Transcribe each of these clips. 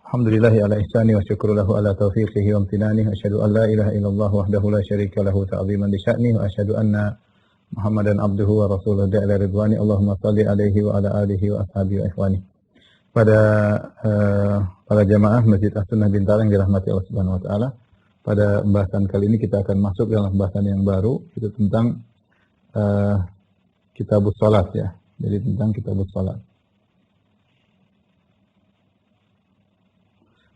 Alhamdulillahi ala ihsani wa syukru lahu ala taufiqihi wa amtinani. Asyhadu an la ilaha illallah wahdahu la syarika lahu ta'ziman li sya'ni wa asyhadu anna Muhammadan abduhu wa rasuluhu da'ila ridwani. Allahumma salli alaihi wa ala alihi wa ashabihi wa ikhwani. Pada para jamaah Masjid As-Sunnah Bintaran yang dirahmati Allah Subhanahu wa taala, pada pembahasan kali ini kita akan masuk dalam pembahasan yang baru, itu tentang kitabus salat ya. Jadi tentang kitabus salat.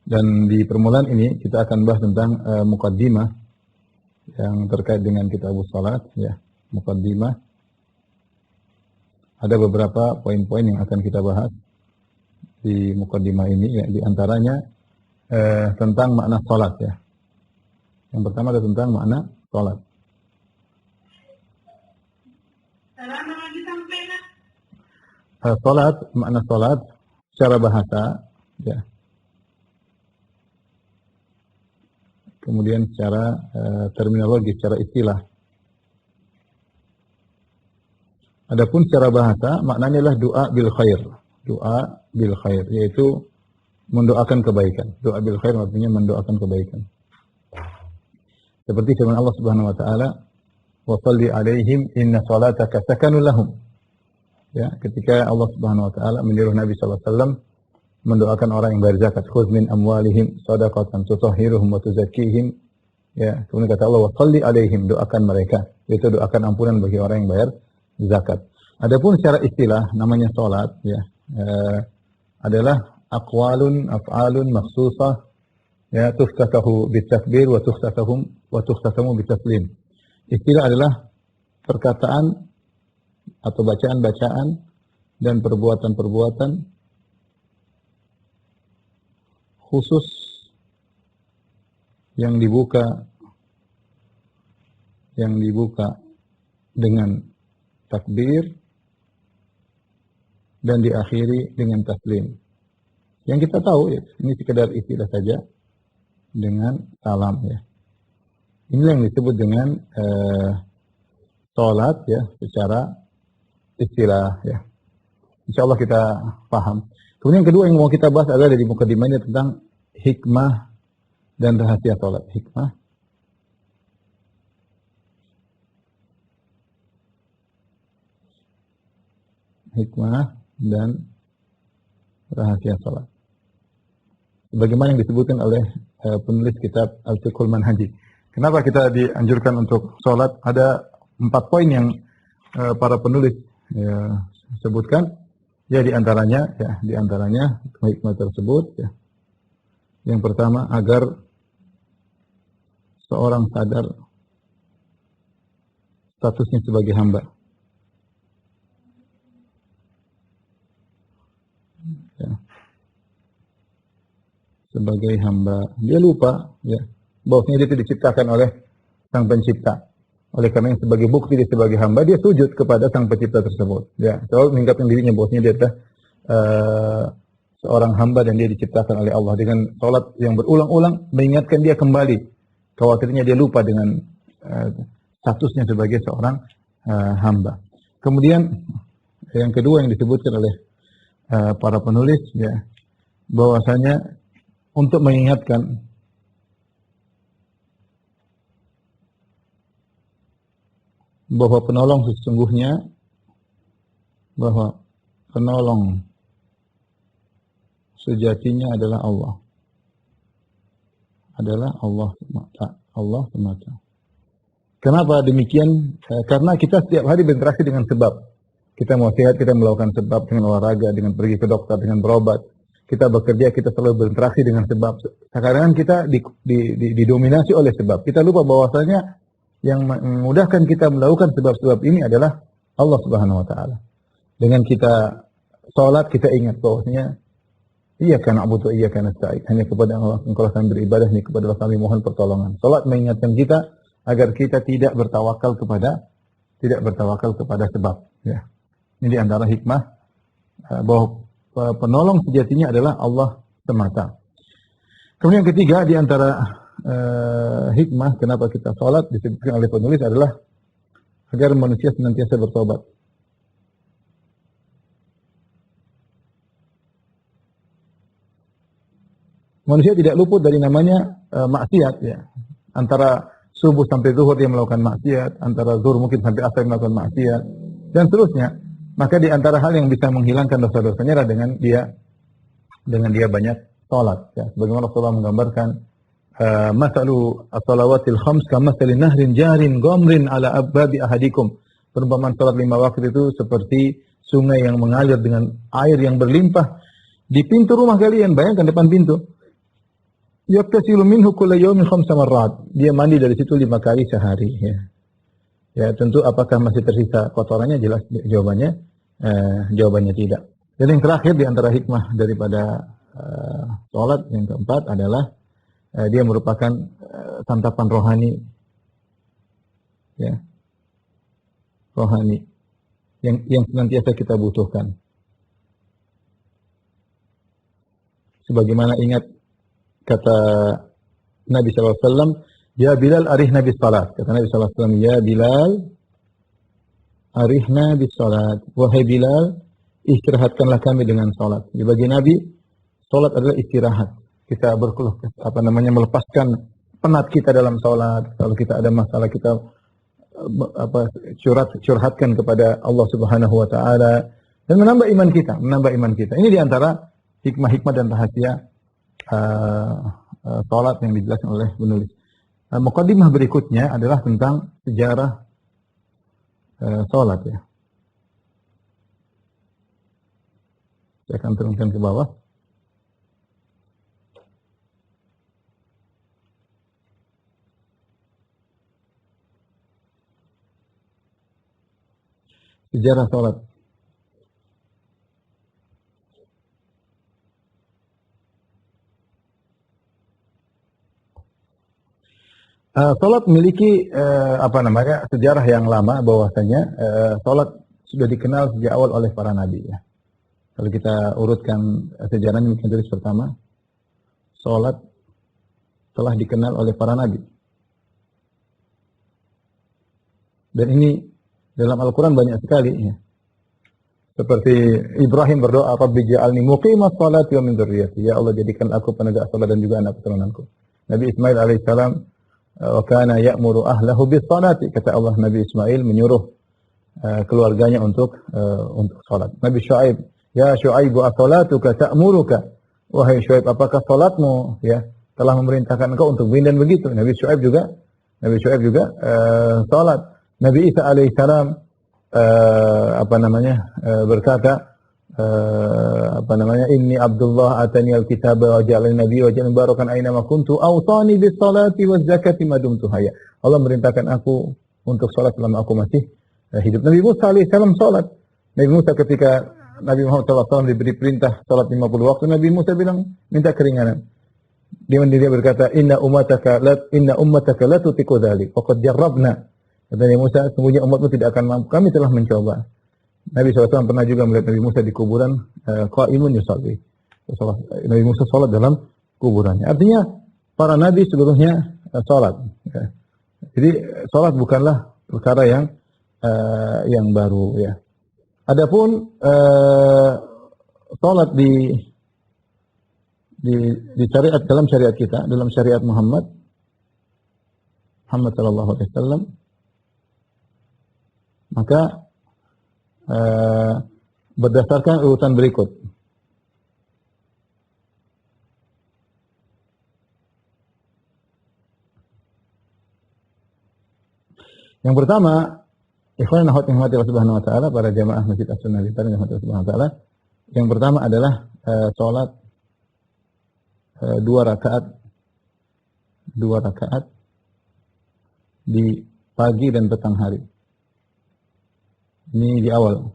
Dan di permulaan ini kita akan bahas tentang muqaddimah yang terkait dengan kitabus salat ya, muqaddimah. Ada beberapa poin-poin yang akan kita bahas di muqaddimah ini ya, di antaranya tentang makna salat ya. Yang pertama ada tentang makna salat. Salat, makna salat secara bahasa ya. Kemudian secara terminologi, secara istilah. Adapun secara bahasa, maknanya adalah doa bil khair. Doa bil khair, yaitu mendoakan kebaikan. Doa bil khair artinya mendoakan kebaikan. Seperti firman Allah Subhanahu wa taala, "Wa shalli 'alaihim inna salataka sakanun lahum." Ya, ketika Allah Subhanahu wa taala menyuruh Nabi sallallahu alaihi wasallam mendoakan orang yang bayar zakat, khudz min amwalihim shadaqatan tutahhiruhum wa tuzakkihim. Ya, kemudian kata Allah, wa shalli alaihim, doakan mereka, yaitu doakan ampunan bagi orang yang bayar zakat. Adapun secara istilah namanya salat ya, adalah aqwalun af'alun makhsusah ya, tuftatahu bitakbir wa tuftatamu bitaslim. Istilah adalah perkataan atau bacaan-bacaan dan perbuatan-perbuatan khusus yang dibuka dengan takbir dan diakhiri dengan taslim. Yang kita tahu ya, ini sekedar istilah saja dengan salam ya. Inilah yang disebut dengan salat ya, secara istilah ya. Insyaallah kita paham. Kemudian yang kedua yang mau kita bahas adalah dari mukadimah ini tentang hikmah dan rahasia salat. Hikmah dan rahasia salat. Bagaimana yang disebutkan oleh penulis kitab Al-Fiqhul Manhaji. Kenapa kita dianjurkan untuk salat? Ada 4 poin yang para penulis ya, sebutkan. Ya di antaranya hikmah tersebut ya. Yang pertama agar seorang sadar statusnya sebagai hamba. Ya. Sebagai hamba, dia lupa ya bahwasanya dia itu diciptakan oleh Sang Pencipta. Oleh karena yang sebagai bukti dia sebagai hamba, dia sujud kepada Sang Pencipta tersebut. Ya, selalu mengingatkan dirinya bahwasanya dia adalah seorang hamba dan dia diciptakan oleh Allah. Dengan salat yang berulang-ulang mengingatkan dia kembali. Khawatirnya dia lupa dengan statusnya sebagai seorang hamba. Kemudian yang kedua yang disebutkan oleh para penulis ya, bahwasanya untuk mengingatkan bahwa penolong sejatinya adalah Allah. Allah semata. Kenapa demikian? Karena kita setiap hari berinteraksi dengan sebab. Kita mau sehat, kita melakukan sebab dengan olahraga, dengan pergi ke dokter, dengan berobat. Kita bekerja, kita selalu berinteraksi dengan sebab. Sekarang kita didominasi oleh sebab. Kita lupa bahwasanya yang memudahkan kita melakukan sebab-sebab ini adalah Allah Subhanahu wa taala. Dengan kita salat kita ingat bahwasanya iyyaka na'budu wa iyyaka nasta'in. Hanya kepada Allah engkau kami beribadah, hanya kepada Allah kami mohon pertolongan. Salat mengingatkan kita agar kita tidak bertawakal kepada sebab ya. Ini di antara hikmah bahwa penolong sejatinya adalah Allah semata. Kemudian yang ketiga di antara hikmah kenapa kita salat disebutkan oleh penulis adalah agar manusia senantiasa bertobat. Manusia tidak luput dari namanya maksiat ya. Antara subuh sampai zuhur dia melakukan maksiat, antara zuhur mungkin sampai asar melakukan maksiat dan seterusnya. Maka di antara hal yang bisa menghilangkan dosa-dosanya adalah dengan dia banyak salat ya. Sebagaimana Rasulullah menggambarkan masalu as-salawatil khams kamathali nahrin jarin ghamrin ala abbabi ahadikum. Perumpamaan salat 5 waktu itu seperti sungai yang mengalir dengan air yang berlimpah di pintu rumah kalian. Bayangkan depan pintu. Yaktasilu minhu kulla yawmin 5 marrat. Dia mandi dari situ 5 kali sehari ya. Ya, tentu apakah masih tersisa kotorannya? Jelas jawabannya tidak. Dan yang terakhir di antara hikmah daripada salat yang keempat adalah dia merupakan santapan rohani ya. Rohani yang senantiasa kita butuhkan. Sebagaimana ingat kata Nabi SAW, ya Bilal arihna bis salat. Kata Nabi SAW, ya Bilal arihna bis salat. Wahai Bilal, istirahatkanlah kami dengan salat. Bagi Nabi, salat adalah istirahat. Kita melepaskan penat kita dalam salat. Kalau kita ada masalah, kita curhatkan kepada Allah Subhanahu wa taala dan menambah iman kita. Ini di antara hikmah-hikmah dan rahasia salat yang dijelaskan oleh penulis. Muqaddimah berikutnya adalah tentang sejarah salat ya. Saya akan turunkan ke bawah. Sejarah salat. Salat memiliki sejarah yang lama, bahwasanya salat sudah dikenal sejak awal oleh para nabi ya. Kalau kita urutkan sejarahnya, mungkin tulis pertama, salat telah dikenal oleh para nabi. Dan ini dalam Al-Quran banyak sekali ya. Seperti Ibrahim berdoa, Rabbi ja'alni muqimas salati wa min dzurriyyati. Ya Allah, jadikan aku penegak salat dan juga anak keturunanku. Nabi Ismail alaihissalam, wa kana ya'muru ahlahu bis salati. Kata Allah, Nabi Ismail menyuruh keluarganya untuk salat. Nabi Syuaib, ya Syuaib as-salatuka ta'muruka. Wahai Syuaib, apakah salatmu ya telah memerintahkan engkau untuk begini dan begitu? Nabi Syuaib juga salat. Nabi Isa alaihissalam berkata inni Abdullah atani al-kitaba wa ja'alani nabiyyan wa ja'alani barakan aina ma kuntu awsani bis salati waz zakati ma dumtu hayya. Allah merintahkan aku untuk salat selama aku masih hidup. Nabi Musa alaihissalam salat. Nabi Musa ketika Nabi Muhammad SAW diberi perintah salat 50 waktu, Nabi Musa bilang minta keringanan. Dia berkata, inna ummataka la tutiqu dzalik faqad jarrabna. Kata Nabi Musa, sesungguhnya umatmu tidak akan mampu, kami telah mencoba. Nabi SAW pernah juga melihat Nabi Musa di kuburan, qa'imun yusalli. Nabi Musa salat dalam kuburannya. Artinya, para nabi seluruhnya salat. Ya. Jadi, salat bukanlah perkara yang baru. Ya. Adapun salat di syariat, dalam syariat kita, dalam syariat Muhammad sallallahu alaihi wasallam, maka berdasarkan urutan berikut. Yang pertama, ikhwan dan akhwat yang dirahmati Allah Subhanahu wa taala, para jamaah Masjid As-Sunnah yang dirahmati Allah Subhanahu wa taala, yang pertama adalah salat 2 rakaat di pagi dan petang hari. Ini di awal.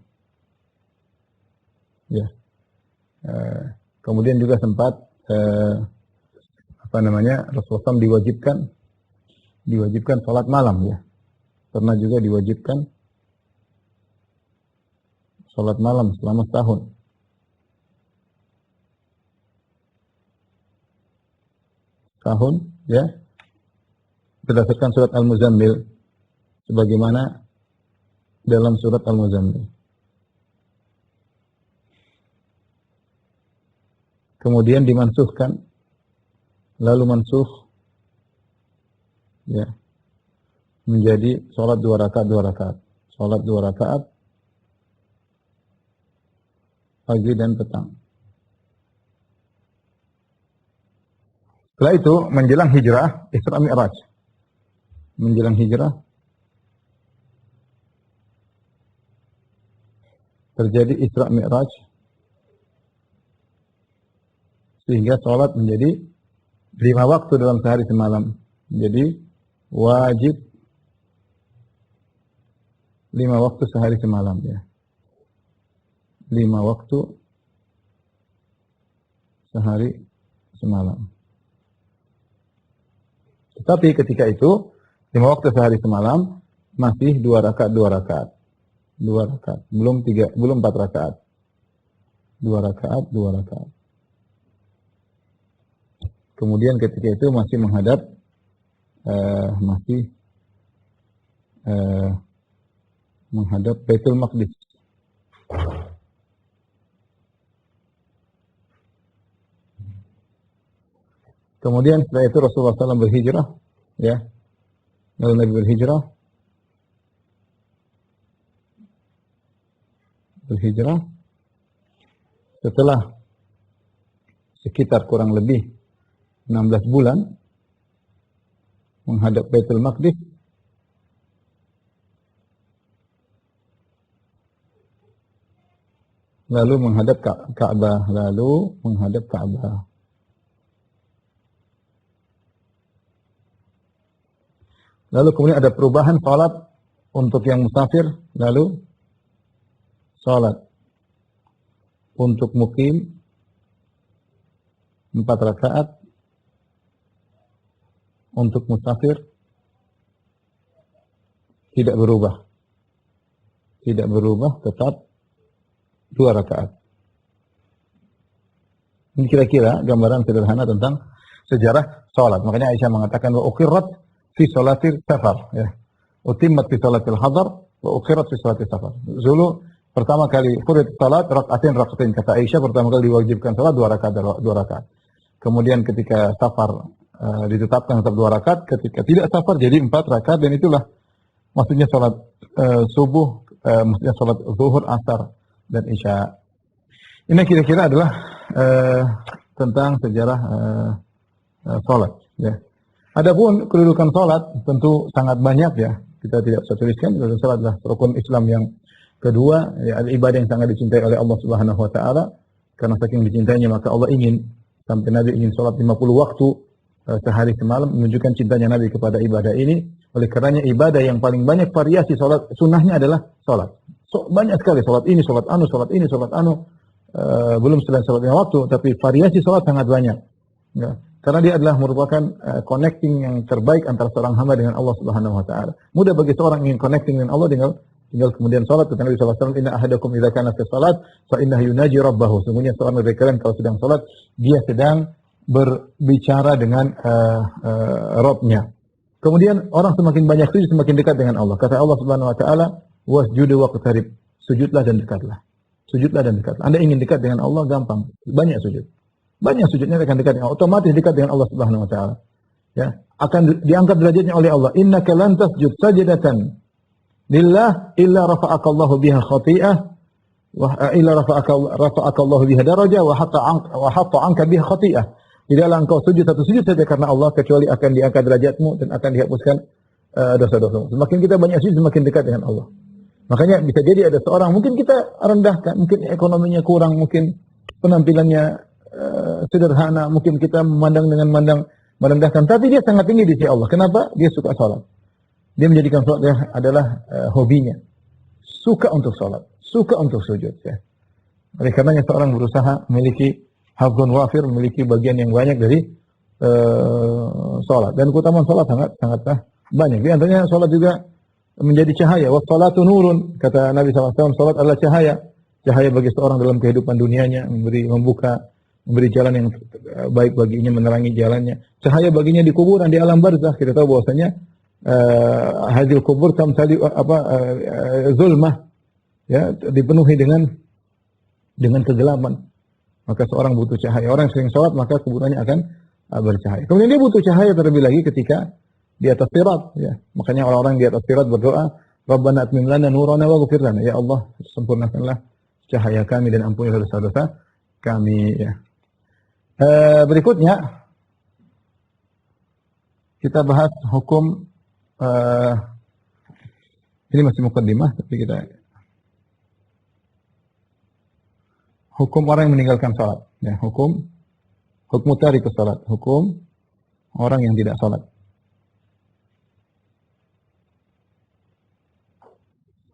Ya. Kemudian juga sempat Rasulullah SAW diwajibkan salat malam ya. Pernah juga diwajibkan salat malam selama setahun. Tahun ya. Berdasarkan surat Al-Muzammil sebagaimana dalam surat Al-Muzammil. Kemudian dimansuhkan lalu mansukh, ya, menjadi sholat 2 rakaat. Sholat 2 rakaat pagi dan petang. Setelah itu menjelang hijrah, Isra Mi'raj. Menjelang hijrah terjadi Isra Mi'raj sehingga sholat menjadi 5 waktu dalam sehari semalam. Jadi wajib 5 waktu sehari semalam, ya. 5 waktu sehari semalam. Tetapi ketika itu 5 waktu sehari semalam masih 2 rakaat, 2 rakaat. 2 rakaat, belum 4 rakaat. 2 rakaat, 2 rakaat. Kemudian ketika itu masih menghadap menghadap Baitul Maqdis. Kemudian setelah itu Rasulullah SAW berhijrah, ya. Lalu Nabi berhijrah setelah sekitar kurang lebih 16 bulan menghadap Baitul Maqdis. Lalu menghadap Ka'bah, Lalu kemudian ada perubahan salat untuk yang musafir, lalu salat untuk mukim 4 rakaat, untuk musafir tidak berubah. Tidak berubah, tetap 2 rakaat. Ini kira-kira gambaran sederhana tentang sejarah salat. Makanya Aisyah mengatakan wa uqirrat fi salatil safar, ya. Utimmat fi salatil hadar wa uqirrat fi salatil safar. Dulu pertama kali furid salat rakaatain kata Aisyah, pertama kali diwajibkan salat 2 rakaat. Kemudian ketika safar ditetapkan tetap 2 rakaat, ketika tidak safar jadi 4 rakaat, dan itulah maksudnya salat subuh, maksudnya salat zuhur, asar dan isya. Ini kira-kira adalah tentang sejarah salat, ya. Adapun kedudukan salat tentu sangat banyak, ya. Kita tidak bisa tuliskan. Kedudukan salat adalah rukun Islam yang kedua, ya, ibadah yang sangat dicintai oleh Allah Subhanahu wa taala. Karena saking dicintainya maka Allah ingin, sampai Nabi ingin salat 50 waktu sehari semalam, menunjukkan cintanya Nabi kepada ibadah ini. Oleh karenanya ibadah yang paling banyak variasi salat sunnahnya adalah salat. Banyak sekali salat ini, salat anu, belum selain salat 5 waktu, tapi variasi salat sangat banyak. Ya. Karena dia adalah merupakan connecting yang terbaik antara seorang hamba dengan Allah Subhanahu wa taala. Mudah bagi seorang ingin connecting dengan Allah, tinggal kemudian salat. Kata Nabi sallallahu alaihi wasallam, "Inna ahadakum idza kana fi salat fa innahu yunaji rabbahu." Sungguhnya seorang dari kalian kalau sedang salat, dia sedang berbicara dengan Rabb-nya. Kemudian orang semakin banyak sujud semakin dekat dengan Allah. Kata Allah Subhanahu wa taala, "Wasjudu waqtarib." Sujudlah dan dekatlah. Sujudlah dan dekatlah. Anda ingin dekat dengan Allah, gampang. Banyak sujud. Banyak sujudnya akan dekat dengan Allah, otomatis dekat dengan Allah Subhanahu wa taala. Ya, akan diangkat derajatnya oleh Allah. Innaka lan tasjud sajdatan lillah illa rafa'aka Allahu biha khati'ah wa illa rafa'aka Allahu biha darajah wa hatta anka biha khati'ah. Tidaklah engkau sujud satu sujud saja karena Allah, kecuali akan diangkat derajatmu dan akan dihapuskan dosa-dosamu. Semakin kita banyak sujud, semakin dekat dengan Allah. Makanya bisa jadi ada seorang, mungkin kita rendahkan, mungkin ekonominya kurang, mungkin penampilannya sederhana, mungkin kita memandang dengan merendahkan, tapi dia sangat tinggi di sisi Allah. Kenapa? Dia suka salat. Dia menjadikan salat adalah hobinya. Suka untuk salat, suka untuk sujud, ya. Oleh karenanya seorang berusaha memiliki hafdzun wafir, memiliki bagian yang banyak dari salat. Dan keutamaan salat sangatlah banyak. Di antaranya salat juga menjadi cahaya. Wa salatu nurun, kata Nabi SAW, salat adalah cahaya. Cahaya bagi seorang dalam kehidupan dunianya, memberi jalan yang baik baginya, menerangi jalannya. Cahaya baginya di kuburan, di alam barzakh. Kita tahu bahwasanya hadil kubur tamsali zulmah, ya, dipenuhi dengan kegelapan. Maka seorang butuh cahaya. Orang yang sering salat maka kuburannya bercahaya. Kemudian dia butuh cahaya terlebih lagi ketika di atas sirat, ya. Makanya orang-orang di atas sirat berdoa, Rabbana atmim lana nurana waghfir lana. Ya Allah, sempurnakanlah cahaya kami dan ampunilah dosa-dosa kami, ya. Berikutnya kita bahas hukum, ini masih mukaddimah tapi kita hukum orang yang meninggalkan salat, ya, hukum tarikus salat, hukum orang yang tidak salat.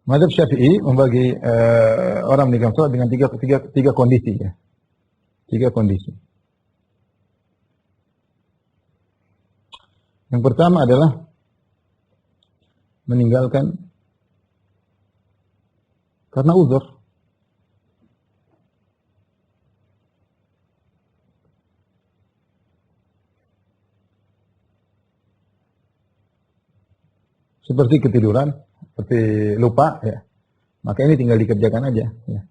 Mazhab Syafi'i membagi orang meninggalkan salat dengan tiga kondisi, ya. Tiga kondisi. Yang pertama adalah meninggalkan karena uzur. Seperti ketiduran, seperti lupa, ya. Maka ini tinggal dikerjakan aja, ya.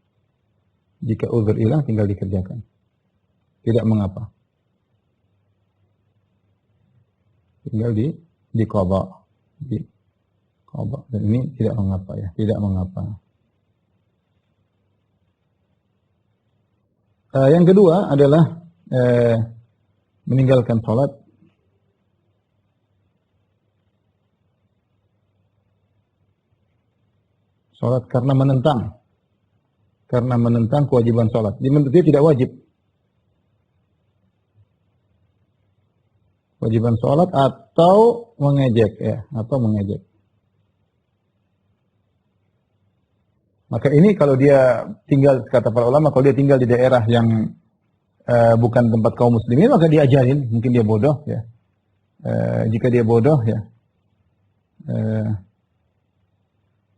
Jika uzur hilang tinggal dikerjakan. Tidak mengapa. Tinggal diqadha, dan ini tidak mengapa, ya, tidak mengapa. Yang kedua adalah meninggalkan salat karena menentang kewajiban salat. Dia tidak wajib. Kewajiban salat atau mengejek, ya, atau mengejek. Maka ini kalau dia tinggal, kata para ulama, kalau dia tinggal di daerah yang bukan tempat kaum muslimin, maka diajarin. Mungkin dia bodoh, ya. Jika dia bodoh, ya,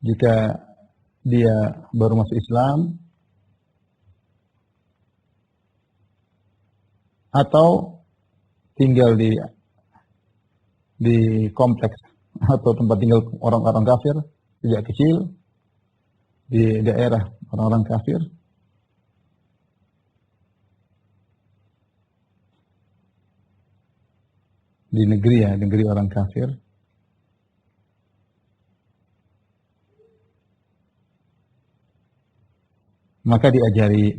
jika dia baru masuk Islam, atau tinggal di kompleks atau tempat tinggal orang-orang kafir sejak kecil, di daerah orang-orang kafir, di negeri orang kafir, maka diajari,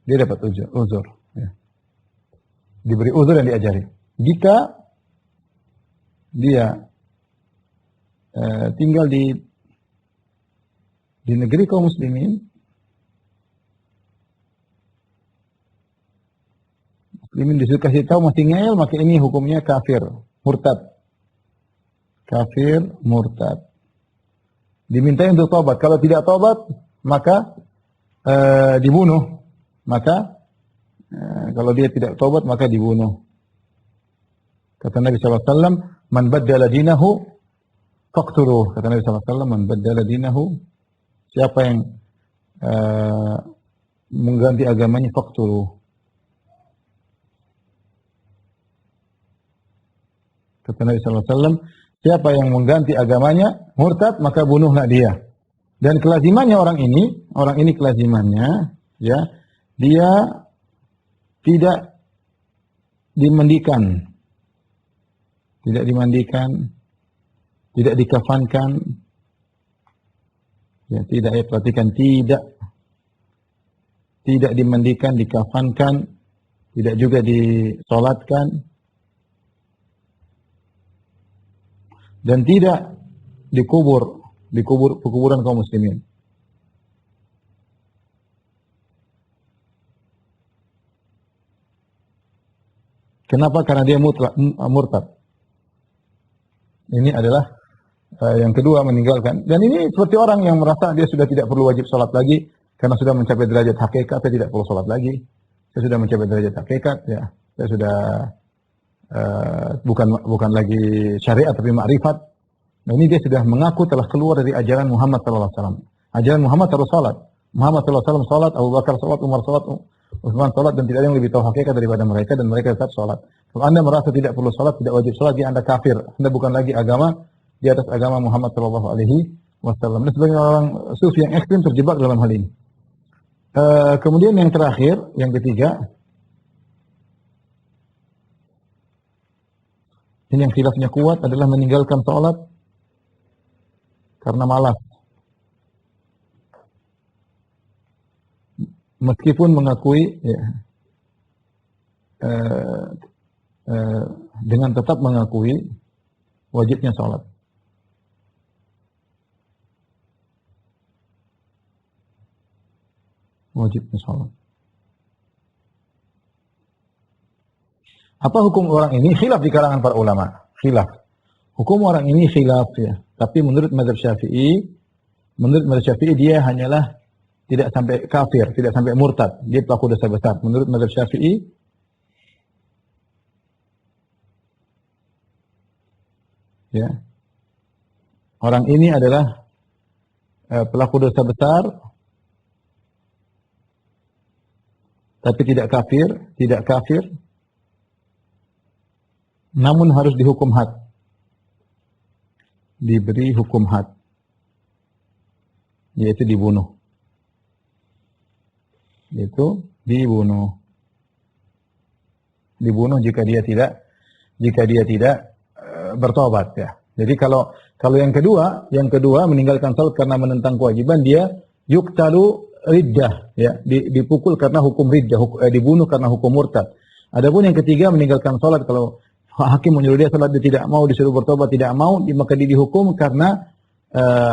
dia dapat uzur, ya. Diberi uzur dan diajari. Jika dia tinggal di negeri kaum muslimin disuruh kasih tahu masih ngeyel, maka ini hukumnya kafir, murtad. Kafir, murtad. Diminta untuk tobat. Kalau tidak tobat, maka dibunuh. Maka kalau dia tidak tobat, maka dibunuh. Kata Nabi SAW, man baddala dinahu faqtuluh. Kata Nabi SAW, man baddala dinahu, siapa yang mengganti agamanya, faqtuluh. Kata Nabi SAW, siapa yang mengganti agamanya, murtad, maka bunuhlah dia. Dan kelazimannya orang ini kelazimannya, ya, dia tidak dimandikan, tidak dikafankan, ya, tidak, ya, perhatikan, tidak dimandikan, dikafankan, tidak juga disolatkan, dan tidak dikubur kuburan kaum muslimin. Kenapa? Karena dia murtad. Ini adalah yang kedua, meninggalkan. Dan ini seperti orang yang merasa dia sudah tidak perlu wajib sholat lagi karena sudah mencapai derajat hakikat. Saya tidak perlu sholat lagi. Saya sudah mencapai derajat hakikat. Ya, saya sudah bukan lagi syariat tapi ma'rifat. Nah, ini dia sudah mengaku telah keluar dari ajaran Muhammad SAW. Ajaran Muhammad harus salat. Muhammad SAW salat, Abu Bakar salat, Umar salat, Utsman salat, dan tidak ada yang lebih tahu hakikat daripada mereka, dan mereka tetap salat. Kalau Anda merasa tidak perlu salat, tidak wajib salat, Anda kafir. Anda bukan lagi agama di atas agama Muhammad SAW. Dan sebagian orang sufi yang ekstrim terjebak dalam hal ini. Kemudian yang terakhir, yang ketiga, Ini yang khilafnya kuat adalah meninggalkan sholat karena malas. Meskipun mengakui, ya, dengan tetap mengakui wajibnya sholat. Wajibnya sholat. Apa hukum orang ini? Khilaf di kalangan para ulama. Khilaf. Hukum orang ini khilaf, ya. Tapi menurut mazhab Syafi'i dia hanyalah tidak sampai kafir, tidak sampai murtad. Dia pelaku dosa besar. Menurut mazhab Syafi'i, ya, orang ini adalah pelaku dosa besar, tapi tidak kafir, namun harus dihukum had, diberi hukum had, yaitu dibunuh. Dibunuh jika dia tidak bertobat, ya. Jadi kalau yang kedua meninggalkan salat karena menentang kewajiban, dia yuktalu riddah, ya, dipukul karena hukum riddah, dibunuh karena hukum murtad. Adapun yang ketiga meninggalkan salat, kalau hakim menyuruh dia salat dia tidak mau, disuruh bertobat tidak mau, maka dia dihukum karena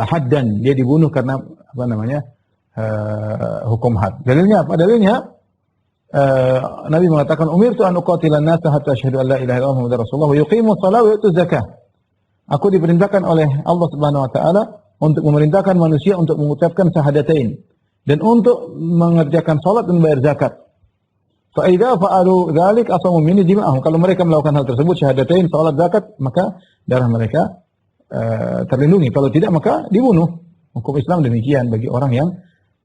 haddan, dia dibunuh karena hukum had. Dalilnya apa? Dalilnya Nabi mengatakan, umirtu an uqatilan nasa hatta asyhadu an la ilaha illallah muhammadar rasulullah wa yuqimus shalah wa yutuz zakah. Aku diperintahkan oleh Allah Subhanahu wa taala untuk memerintahkan manusia untuk mengucapkan syahadatain dan untuk mengerjakan salat dan bayar zakat. Fa idza fa'alu dzalik asamu minni dima'ahum. Kalau mereka melakukan hal tersebut, syahadatain, salat, zakat, maka darah mereka terlindungi. Kalau tidak, maka dibunuh. Hukum Islam demikian bagi orang yang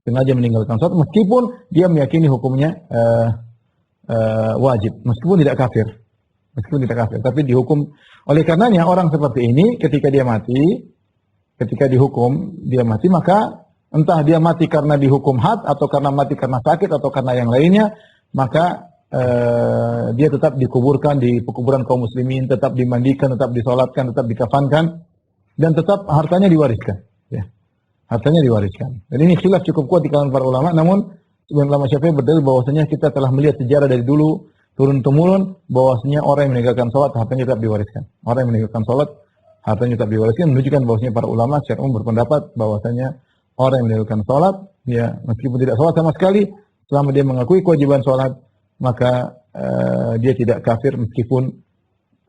sengaja meninggalkan salat meskipun dia meyakini hukumnya wajib, meskipun tidak kafir. Tapi dihukum. Oleh karenanya orang seperti ini ketika dihukum dia mati, maka entah dia mati karena dihukum had, atau karena mati karena sakit, atau karena yang lainnya, maka dia tetap dikuburkan di pekuburan kaum muslimin, tetap dimandikan, tetap disolatkan, tetap dikafankan, dan tetap hartanya diwariskan, ya. Hartanya diwariskan. Dan ini khilaf cukup kuat di kalangan para ulama. Namun sebagian ulama Syafi'i berdalil bahwasanya kita telah melihat sejarah dari dulu turun temurun bahwasanya orang yang meninggalkan salat hartanya tetap diwariskan. Orang yang meninggalkan salat hartanya tetap diwariskan, menunjukkan bahwasanya para ulama secara umum berpendapat bahwasanya orang yang meninggalkan salat, ya, meskipun tidak salat sama sekali, selama dia mengakui kewajiban salat, maka dia tidak kafir meskipun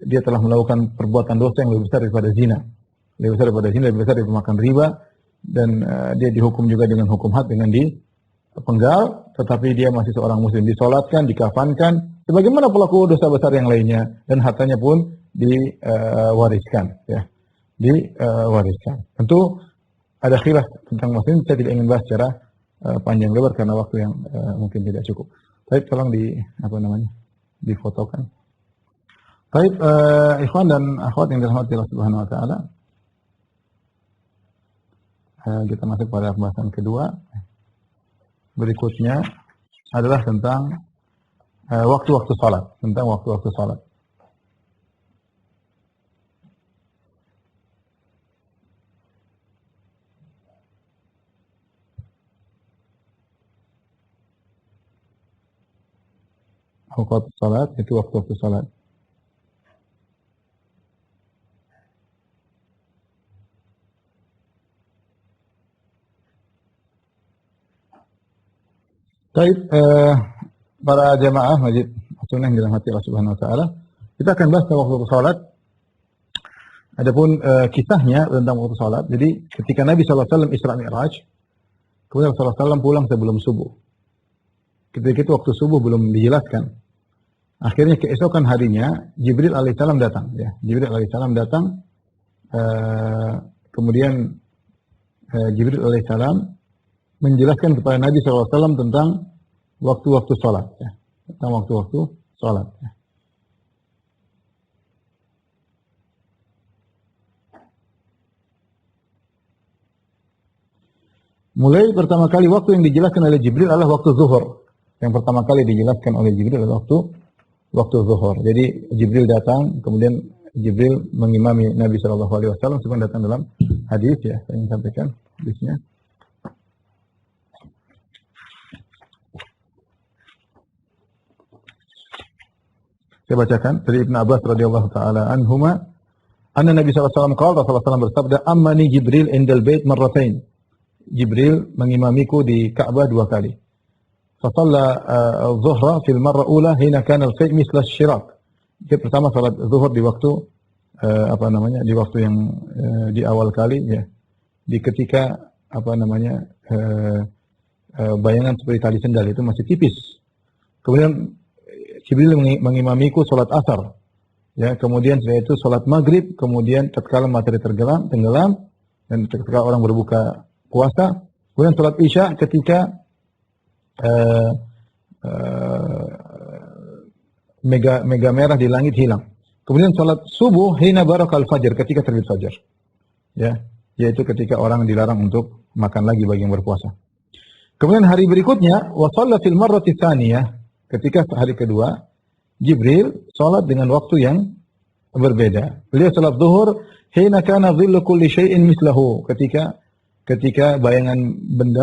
dia telah melakukan perbuatan dosa yang lebih besar daripada zina. Lebih besar daripada makan riba, dan dia dihukum juga dengan hukum had, dengan dipenggal, tetapi dia masih seorang muslim, disolatkan, dikafankan, sebagaimana pelaku dosa besar yang lainnya, dan hartanya pun diwariskan, ya, diwariskan. Tentu ada khilaf tentang muslim, saya tidak ingin bahas secara panjang lebar karena waktu yang mungkin tidak cukup. Baik, tolong difotokan. Baik, ikhwan dan akhwat yang dirahmati Allah Subhanahu wa taala. Kita masuk pada pembahasan kedua. Berikutnya adalah tentang waktu-waktu salat, Waktu salat itu waktu-waktu salat. Baik, para jamaah masjid sunnah yang dirahmati Allah Subhanahu wa taala, kita akan bahas tentang waktu salat. Adapun kisahnya tentang waktu salat. Jadi ketika Nabi sallallahu alaihi wasallam Isra Mi'raj, kemudian Rasulullah SAW pulang sebelum subuh. Ketika itu waktu subuh belum dijelaskan. Akhirnya keesokan harinya Jibril alaihissalam datang, ya. Jibril alaihissalam datang, kemudian Jibril alaihissalam menjelaskan kepada Nabi SAW tentang waktu-waktu sholat, ya. Tentang waktu-waktu sholat, ya. Mulai pertama kali waktu yang dijelaskan oleh Jibril adalah waktu zuhur. Yang pertama kali dijelaskan oleh Jibril adalah waktu zuhur. Jadi Jibril datang, kemudian Jibril mengimami Nabi Shallallahu Alaihi Wasallam sebagaimana datang dalam hadis ya. Saya ingin sampaikan hadisnya. Saya bacakan dari Ibnu Abbas radhiyallahu taala anhuma, anna Nabi sallallahu alaihi wasallam qala, Rasulullah SAW bersabda, "Ammani Jibril indal bait marratain." Jibril mengimamiku di Ka'bah 2 kali. Fa shalla adh-dhuhra fil marra ula hina kana al-fay' misla asy-shirak. Dia pertama salat zuhur di waktu di waktu yang di awal kali ya. Di ketika bayangan seperti tali sendal itu masih tipis. Kemudian Jibril mengimamiku sholat asar, ya. Kemudian setelah itu sholat maghrib, kemudian tatkala matahari tenggelam, dan ketika orang berbuka puasa, kemudian sholat isya ketika mega merah di langit hilang. Kemudian sholat subuh hina barakal fajar, ketika terbit fajar, ya, yaitu ketika orang dilarang untuk makan lagi bagi yang berpuasa. Kemudian hari berikutnya, wa shalla fil marrati tsaniyah. Ketika hari kedua, Jibril sholat dengan waktu yang berbeda. Beliau sholat zuhur, hina kana dhillu kulli syai'in mislahu. Ketika bayangan benda